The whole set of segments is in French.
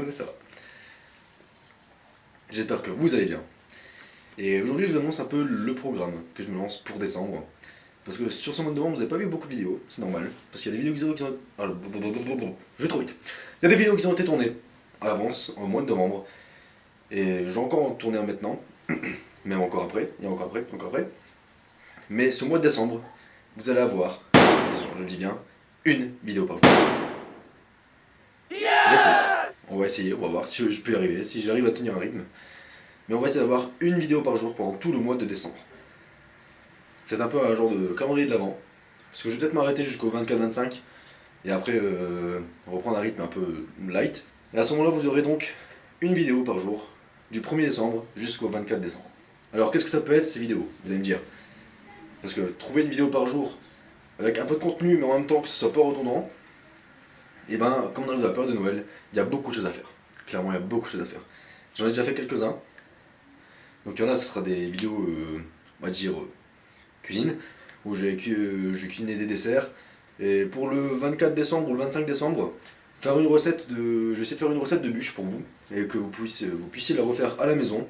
mais ça va. J'espère que vous allez bien. Et aujourd'hui, je vous annonce un peu le programme que je me lance pour décembre. Parce que sur ce mois de novembre, vous n'avez pas vu beaucoup de vidéos, c'est normal. Parce qu'il y a des vidéos qui ont... Alors, je vais trop vite. Il y a des vidéos qui ont été tournées à l'avance, en mois de novembre. Et je vais encore en tourner un maintenant. Même encore après, et encore après, encore après. Mais ce mois de décembre, vous allez avoir, attention, je le dis bien, une vidéo par jour. J'essaie. On va essayer, on va voir si je peux y arriver, si j'arrive à tenir un rythme. Mais on va essayer d'avoir une vidéo par jour pendant tout le mois de décembre. C'est un peu un genre de calendrier de l'avant. Parce que je vais peut-être m'arrêter jusqu'au 24-25. Et après, reprendre un rythme un peu light. Et à ce moment-là, vous aurez donc une vidéo par jour, du 1er décembre jusqu'au 24 décembre. Alors qu'est-ce que ça peut être ces vidéos? Vous allez me dire. Parce que trouver une vidéo par jour, avec un peu de contenu, mais en même temps que ce soit pas redondant, et ben, comme on arrive à la période de Noël, il y a beaucoup de choses à faire. Clairement, il y a beaucoup de choses à faire. J'en ai déjà fait quelques-uns. Donc il y en a, ce sera des vidéos, on va dire, cuisine, où je vais cuisiner des desserts. Et pour le 24 décembre ou le 25 décembre, faire une recette je vais essayer de faire une recette de bûche pour vous, et que vous puissiez la refaire à la maison,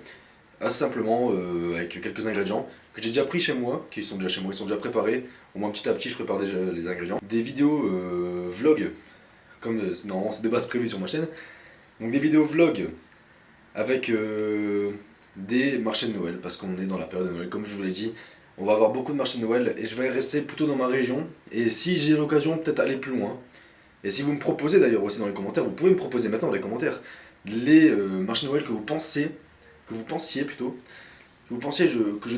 assez simplement, avec quelques ingrédients que j'ai déjà pris chez moi, qui sont déjà chez moi, ils sont déjà préparés. Au moins petit à petit, je prépare déjà les ingrédients. Des vidéos vlog, comme normalement c'est de base prévues sur ma chaîne. Donc des vidéos vlog avec des marchés de Noël, parce qu'on est dans la période de Noël, comme je vous l'ai dit. On va avoir beaucoup de marchés de Noël et je vais rester plutôt dans ma région. Et si j'ai l'occasion, peut-être aller plus loin. Et si vous me proposez d'ailleurs aussi dans les commentaires, vous pouvez me proposer maintenant dans les commentaires les marchés de Noël que vous pensiez plutôt, que vous pensiez que je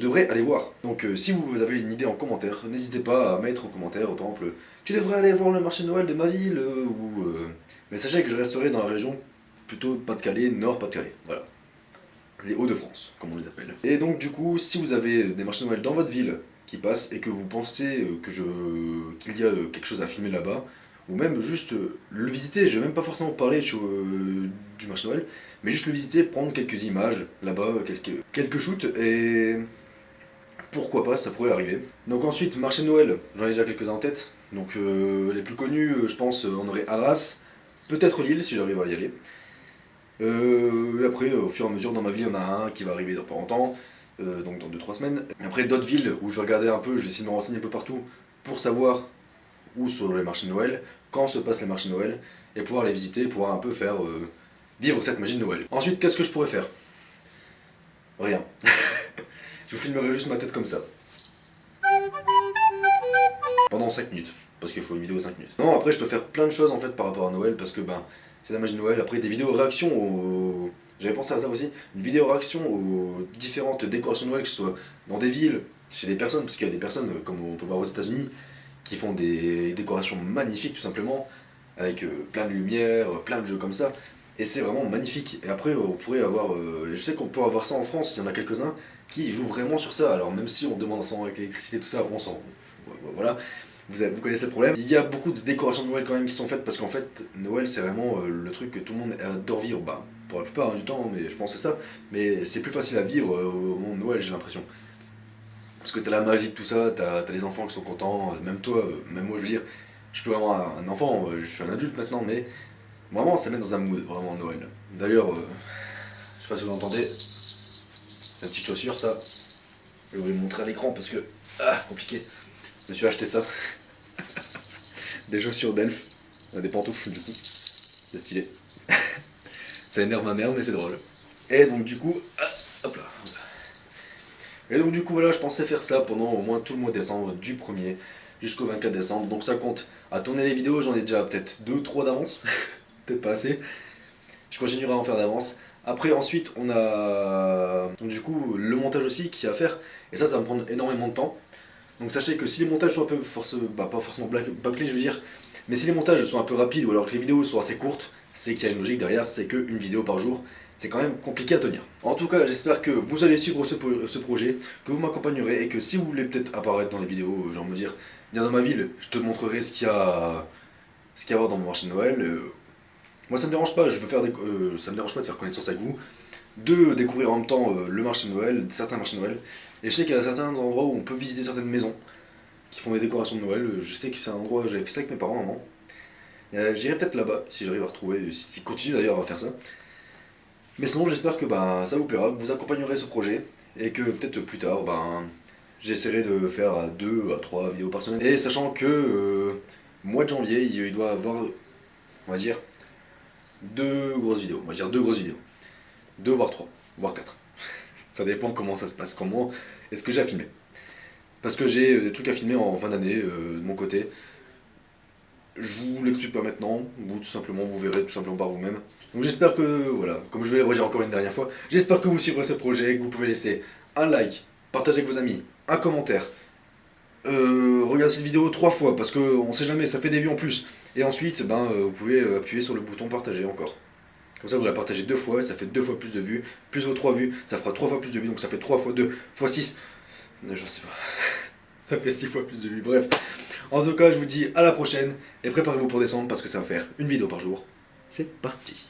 devrais aller voir. Donc si vous avez une idée en commentaire, n'hésitez pas à mettre en commentaire, par exemple, tu devrais aller voir le marché de Noël de ma ville, mais sachez que je resterai dans la région plutôt Pas-de-Calais, Nord Pas-de-Calais, voilà. Les Hauts-de-France, comme on les appelle. Et donc du coup, si vous avez des marchés de Noël dans votre ville qui passent et que vous pensez qu'il y a quelque chose à filmer là-bas, ou même juste le visiter, je vais même pas forcément parler du marché de Noël, mais juste le visiter, prendre quelques images là-bas, quelques shoots, et pourquoi pas, ça pourrait arriver. Donc ensuite, marché de Noël, j'en ai déjà quelques-uns en tête, donc les plus connus, je pense, on aurait Arras, peut-être Lille si j'arrive à y aller. Et après, au fur et à mesure, dans ma ville, il y en a un qui va arriver dans pas longtemps, donc dans 2-3 semaines. Et après, d'autres villes où je vais regarder un peu, je vais essayer de me renseigner un peu partout pour savoir où sont les marchés de Noël, quand se passent les marchés de Noël, et pouvoir les visiter, pouvoir un peu faire vivre cette magie de Noël. Ensuite, qu'est-ce que je pourrais faire? Rien. Je vous filmerai juste ma tête comme ça. Pendant 5 minutes, parce qu'il faut une vidéo 5 minutes. Non, après, je peux faire plein de choses en fait par rapport à Noël, parce que ben, c'est la magie de Noël. Après, des vidéos réactions aux... J'avais pensé à ça aussi, une vidéo réaction aux différentes décorations de Noël, que ce soit dans des villes, chez des personnes, parce qu'il y a des personnes, comme on peut voir aux États-Unis, qui font des décorations magnifiques tout simplement, avec plein de lumière, plein de jeux comme ça, et c'est vraiment magnifique. Et après on pourrait avoir, je sais qu'on peut avoir ça en France, il y en a quelques-uns qui jouent vraiment sur ça, alors même si on demande ensemble avec l'électricité tout ça, on s'en... Voilà, vous connaissez le problème. Il y a beaucoup de décorations de Noël quand même qui sont faites, parce qu'en fait Noël c'est vraiment le truc que tout le monde adore vivre, bah pour la plupart du temps, mais je pense que c'est ça, mais c'est plus facile à vivre au moment de Noël, j'ai l'impression. Parce que t'as la magie de tout ça, t'as les enfants qui sont contents, même toi, même moi je veux dire, je peux avoir un enfant, je suis un adulte maintenant, mais vraiment ça met dans un mood, vraiment Noël. D'ailleurs, je sais pas si vous entendez, c'est une petite chaussure ça, je vais vous le montrer à l'écran parce que, compliqué, je me suis acheté ça, des chaussures d'elfe, des pantoufles du coup, c'est stylé, ça énerve ma mère mais c'est drôle. Et donc du coup, hop là. Et donc du coup voilà, je pensais faire ça pendant au moins tout le mois de décembre, du 1er jusqu'au 24 décembre. Donc ça compte à tourner les vidéos, j'en ai déjà peut-être 2-3 d'avance, peut-être pas assez. Je continuerai à en faire d'avance. Après ensuite on a du coup le montage aussi qui a à faire, et ça va me prendre énormément de temps. Donc sachez que si les montages sont un peu pas forcément bâclés je veux dire, mais si les montages sont un peu rapides ou alors que les vidéos sont assez courtes, c'est qu'il y a une logique derrière, c'est qu'une vidéo par jour, c'est quand même compliqué à tenir. En tout cas, j'espère que vous allez suivre ce projet, que vous m'accompagnerez et que si vous voulez peut-être apparaître dans les vidéos, genre me dire, viens dans ma ville, je te montrerai ce qu'il y a à voir dans mon marché de Noël. Moi ça me dérange pas, ça me dérange pas de faire connaissance avec vous, de découvrir en même temps le marché de Noël, certains marchés de Noël. Et je sais qu'il y a certains endroits où on peut visiter certaines maisons qui font des décorations de Noël. Je sais que c'est un endroit, j'avais fait ça avec mes parents à un moment. J'irai peut-être là-bas, si j'arrive à retrouver, si continue d'ailleurs à faire ça. Mais sinon, j'espère que ça vous plaira, que vous accompagnerez ce projet, et que peut-être plus tard, j'essaierai de faire 2 à 3 vidéos par semaine. Et sachant que mois de janvier, il doit avoir, on va dire, 2 grosses vidéos. On va dire 2 grosses vidéos. 2 voire 3, voire 4. Ça dépend comment ça se passe, comment est-ce que j'ai à filmer. Parce que j'ai des trucs à filmer en fin d'année de mon côté. Je vous l'explique pas maintenant, vous tout simplement, vous verrez tout simplement par vous-même. Donc j'espère que, voilà, comme je vais le redire encore une dernière fois, j'espère que vous suivrez ce projet, que vous pouvez laisser un like, partager avec vos amis, un commentaire, regardez cette vidéo 3 fois, parce qu'on sait jamais, ça fait des vues en plus. Et ensuite, vous pouvez appuyer sur le bouton partager encore. Comme ça, vous la partagez 2 fois, et ça fait 2 fois plus de vues, plus vos 3 vues, ça fera 3 fois plus de vues, donc ça fait 3 fois 2 fois 6. Je sais pas. Ça fait 6 fois plus de vues, bref. En tout cas, je vous dis à la prochaine, et préparez-vous pour décembre, parce que ça va faire une vidéo par jour. C'est parti.